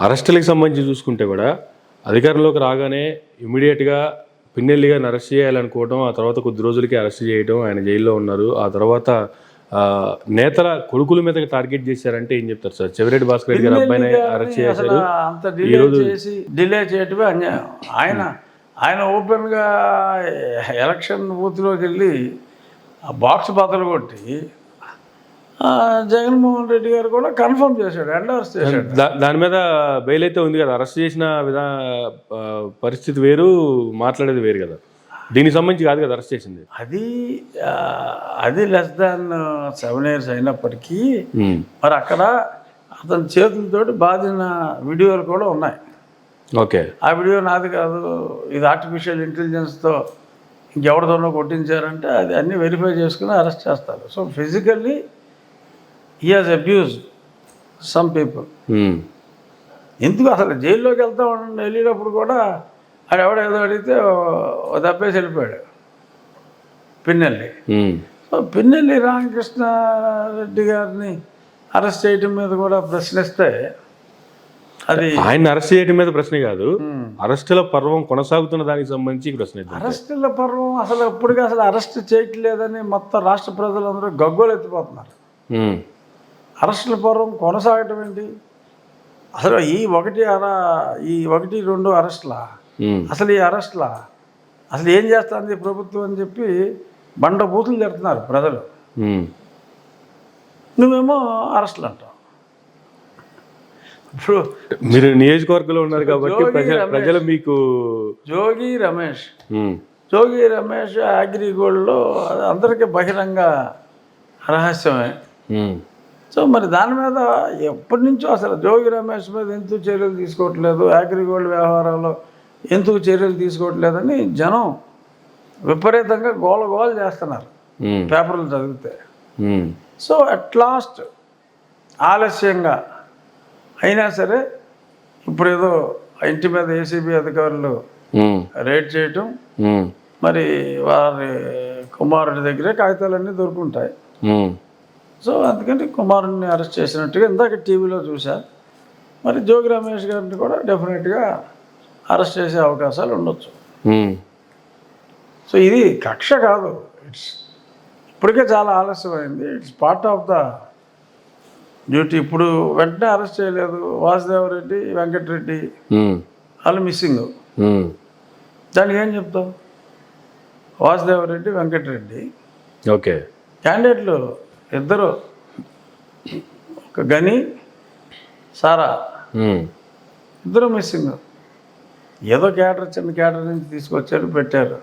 అరెస్టులకు సంబంధించి చూసుకుంటే కూడా అధికారంలోకి రాగానే ఇమీడియట్గా పిన్నెల్లి గారిని అరెస్ట్ చేయాలనుకోవడం, ఆ తర్వాత కొద్ది రోజులకి అరెస్ట్ చేయడం, ఆయన జైల్లో ఉన్నారు. ఆ తర్వాత నేతల కొడుకుల మీద టార్గెట్ చేశారంటే ఏం చెప్తారు సార్? చెవిరెడ్డి భాస్కర్ రెడ్డి గారి అబ్బాయిని అరెస్ట్ చేశారు. అంత డిలే చేయటమే అన్యాయం. ఆయన ఓపెన్గా ఎలక్షన్ బూత్లోకి వెళ్ళి ఆ బాక్స్ బద్దలు కొట్టి జగన్మోహన్ రెడ్డి గారు కూడా కన్ఫర్మ్ చేశాడు, ఎండోర్స్ చేశాడు. దాని మీద బెయిల్ అయితే ఉంది కదా, అరెస్ట్ చేసిన పరిస్థితి వేరు, మాట్లాడేది వేరు కదా. దీనికి సంబంధించి కాదు కదా అరెస్ట్ చేసింది. అది లెస్ దాన్ 7 years అయినప్పటికీ మరి అక్కడ అతని చేతులతోటి బాధిన వీడియోలు కూడా ఉన్నాయి. ఓకే, ఆ వీడియో నాది కాదు, ఇది ఆర్టిఫిషియల్ ఇంటెలిజెన్స్తో ఇంకెవరితోనో కొట్టించారంటే అది అన్నీ వెరిఫై చేసుకుని అరెస్ట్ చేస్తారు. So physically he has abused some people. ఎందుకు అసలు జైల్లోకి వెళ్ళినప్పుడు కూడా అది ఎవడేదో అడిగితే దెబ్బేసి వెళ్ళిపోయాడు పిన్నెల్లి. సో పిన్నెల్లి రామకృష్ణారెడ్డి గారిని అరెస్ట్ చేయడం మీద కూడా ప్రశ్నిస్తే అది ఆయన అరెస్ట్ చేయడం మీద ప్రశ్న కాదు, అరెస్టుల పర్వం కొనసాగుతున్న దానికి సంబంధించి ప్రశ్న. అరెస్టుల పర్వం అసలు ఎప్పటికీ అసలు అరెస్ట్ చేయట్లేదని మొత్తం రాష్ట్ర ప్రజలందరూ గగ్గోలు ఎత్తిపోతున్నారు. అరెస్టుల పర్వం కొనసాగటం ఏంటి? అసలు ఈ 1-2 అరెస్టులా? అసలు ఈ అరెస్టులా అసలు ఏం చేస్తుంది ప్రభుత్వం అని చెప్పి బండ బూతులు తిడుతున్నారు ప్రజలు. నువ్వేమో అరెస్టులు అంటావు. ఇప్పుడు మీరు నియోజకవర్గంలో ఉన్నారు కాబట్టి ప్రజలు మీకు జోగి రమేష్ అగ్రిగోల్డ్లో అందరికీ బహిరంగ రహస్యమే. సో మరి దాని మీద ఎప్పటి నుంచో అసలు జోగి రమేష్ మీద ఎందుకు చర్యలు తీసుకోవట్లేదు, అగ్రిగోల్డ్ వ్యవహారాల్లో ఎందుకు చర్యలు తీసుకోవట్లేదని జనం విపరీతంగా గోల చేస్తున్నారు పేపర్లు చదివితే. సో అట్ లాస్ట్ ఆలస్యంగా అయినా సరే ఇప్పుడు ఏదో ఇంటి మీద ఏసీబీ అధికారులు రైడ్ చేయటం, మరి వారి కుమారుడి దగ్గరే కాగితాలన్నీ దొరుకుంటాయి. సో అందుకని కుమారుడిని అరెస్ట్ చేసినట్టుగా ఇందాక టీవీలో చూసా. మరి జోగి రమేష్ గారిని కూడా డెఫినెట్గా అరెస్ట్ చేసే అవకాశాలు ఉండొచ్చు. సో ఇది కక్ష కాదు, ఇప్పటికే చాలా ఆలస్యమైంది. It's part of the duty. ఇప్పుడు వెంటనే అరెస్ట్ చేయలేదు. వాసుదేవరెడ్డి, వెంకటరెడ్డి వాళ్ళు మిస్సింగ్. దానికి ఏం చెప్తావు? వాసుదేవరెడ్డి, వెంకటరెడ్డి ఓకే క్యాండిడేట్లు ఇద్దరు, ఒక గని, సారా, ఇద్దరు మిస్సింగ్. ఏదో చిన్న క్యాడర్ నుంచి తీసుకొచ్చారు, పెట్టారు.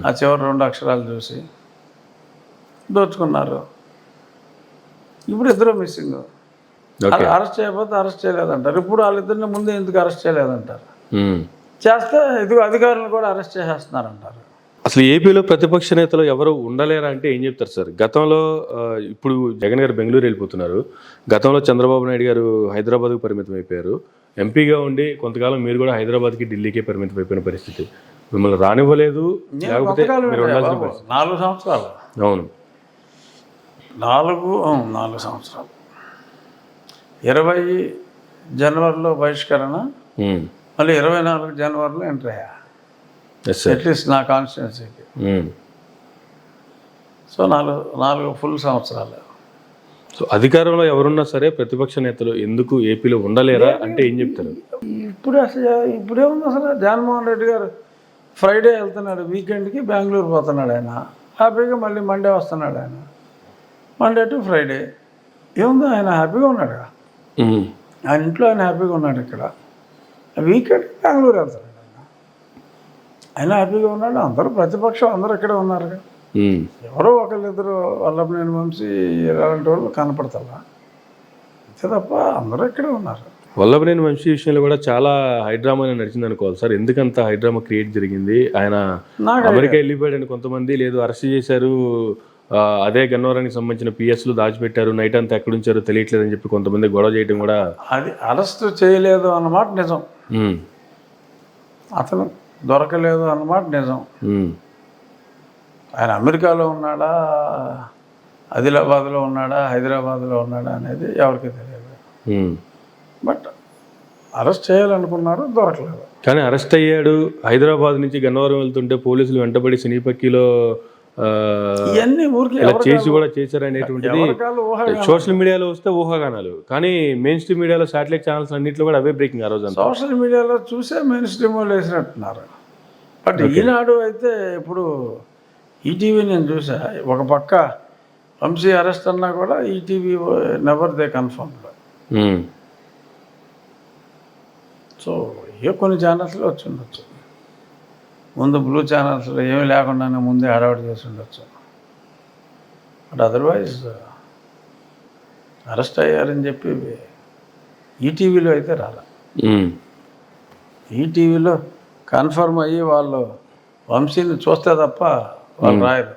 ఆ చివరి 2 అక్షరాలు చూసి దోచుకున్నారు. ఇప్పుడు ఇద్దరు మిస్సింగ్. అరెస్ట్ చేయకపోతే అరెస్ట్ చేయలేదంటారు. ఇప్పుడు వాళ్ళిద్దరిని ముందు ఎందుకు అరెస్ట్ చేయలేదంటారు. చేస్తే ఇదిగో అధికారులను కూడా అరెస్ట్ చేసేస్తున్నారంటారు. అసలు ఏపీలో ప్రతిపక్ష నేతలు ఎవరు ఉండలేరా అంటే ఏం చెప్తారు సార్? గతంలో ఇప్పుడు జగన్ గారు బెంగళూరు వెళ్ళిపోతున్నారు. గతంలో చంద్రబాబు నాయుడు గారు హైదరాబాద్కు పరిమితం అయిపోయారు. ఎంపీగా ఉండి కొంతకాలం మీరు కూడా హైదరాబాద్కి, ఢిల్లీకి పరిమితం అయిపోయిన పరిస్థితి. మిమ్మల్ని రానివ్వలేదు, లేకపోతే 4 సంవత్సరాలు. అవును, 4 సంవత్సరాలు. 20 జనవరిలో బహిష్కరణ, మళ్ళీ 24 జనవరిలో ఎంటర్ అయ్యా, అట్లీస్ట్ నా కాన్స్టిట్యున్సీకి. సో 4 ఫుల్ సంవత్సరాలు. సో అధికారంలో ఎవరున్నా సరే ప్రతిపక్ష నేతలు ఎందుకు ఏపీలో ఉండలేరా అంటే ఏం చెప్తారు? ఇప్పుడేముంది అసలు? జగన్మోహన్ రెడ్డి గారు ఫ్రైడే వెళ్తున్నాడు, వీకెండ్కి బెంగళూరు పోతున్నాడు. ఆయన హ్యాపీగా మళ్ళీ మండే వస్తున్నాడు. ఆయన మండే టు ఫ్రైడే ఏముంది, ఆయన హ్యాపీగా ఉన్నాడు. ఆయన ఇంట్లో ఆయన హ్యాపీగా ఉన్నాడు. ఇక్కడ వీకెండ్ బెంగళూరు వెళ్తున్నాడు. ఆయన హ్యాపీగా ఉన్నాడు. అందరూ ప్రతిపక్షం అందరూ ఇక్కడే ఉన్నారు. ఎవరో ఒకళ్ళిద్దరు వల్లభనేని వంశీ అలాంటి వాళ్ళు కనపడతారా, అంతే తప్ప అందరూ ఇక్కడే ఉన్నారు. వల్లభనేని వంశీ విషయంలో కూడా చాలా హైడ్రామానే నడిచింది అనుకోవాలి సార్. ఎందుకంత హైడ్రామా క్రియేట్ జరిగింది? ఆయన అమెరికా వెళ్ళిపోయాడని కొంతమంది, లేదు అరెస్ట్ చేశారు, అదే గన్నవరానికి సంబంధించిన పిఎస్లు దాచిపెట్టారు, నైట్ అంతా ఎక్కడుంచారో తెలియట్లేదు అని చెప్పి కొంతమంది గొడవ చేయడం కూడా. అది అరెస్ట్ చేయలేదు అన్నమాట నిజం, అతను దొరకలేదు అన్నమాట నిజం. ఆయన అమెరికాలో ఉన్నాడా, ఆదిలాబాద్లో ఉన్నాడా, హైదరాబాద్లో ఉన్నాడా అనేది ఎవరికి తెలియదు. బట్ అరెస్ట్ చేయాలనుకున్నారు, దొరకలేదు. కానీ అరెస్ట్ అయ్యాడు, హైదరాబాద్ నుంచి గన్నవరం వెళ్తుంటే పోలీసులు వెంటబడి సినీపక్కిలో ఇవన్నీ ఊరికి ఇలా చేసి కూడా చేశారనేటువంటిది ఎవరికాళ్ళు ఊహ. సోషల్ మీడియాలో వస్తే ఊహాగానాలు, కానీ మెయిన్ స్ట్రీమ్ మీడియాలో శాటిలైట్ ఛానల్స్ అన్నింటిలో కూడా అవే బ్రేకింగ్ ఆ రోజు అంతా. సోషల్ మీడియాలో చూసే మెయిన్ స్ట్రీమ్ వాళ్ళు వేసినట్టున్నారు. బట్ ఈనాడు అయితే ఇప్పుడు ఈటీవీ నేను చూసా, ఒక పక్క వంశీ అరెస్ట్ అన్నా కూడా ETV never they confirmed. So ఏ కొన్ని ఛానల్స్లో వచ్చి ఉండొచ్చు, ముందు బ్లూ ఛానల్స్లో ఏమీ లేకుండానే ముందే హడావుడి చేసి ఉండొచ్చు. బట్ అదర్వైజ్ అరెస్ట్ అయ్యారని చెప్పి ఈటీవీలో అయితే రాలే. ఈటీవీలో కన్ఫర్మ్ అయ్యి వాళ్ళు వంశీని చూస్తే తప్ప వాళ్ళు రాయరు.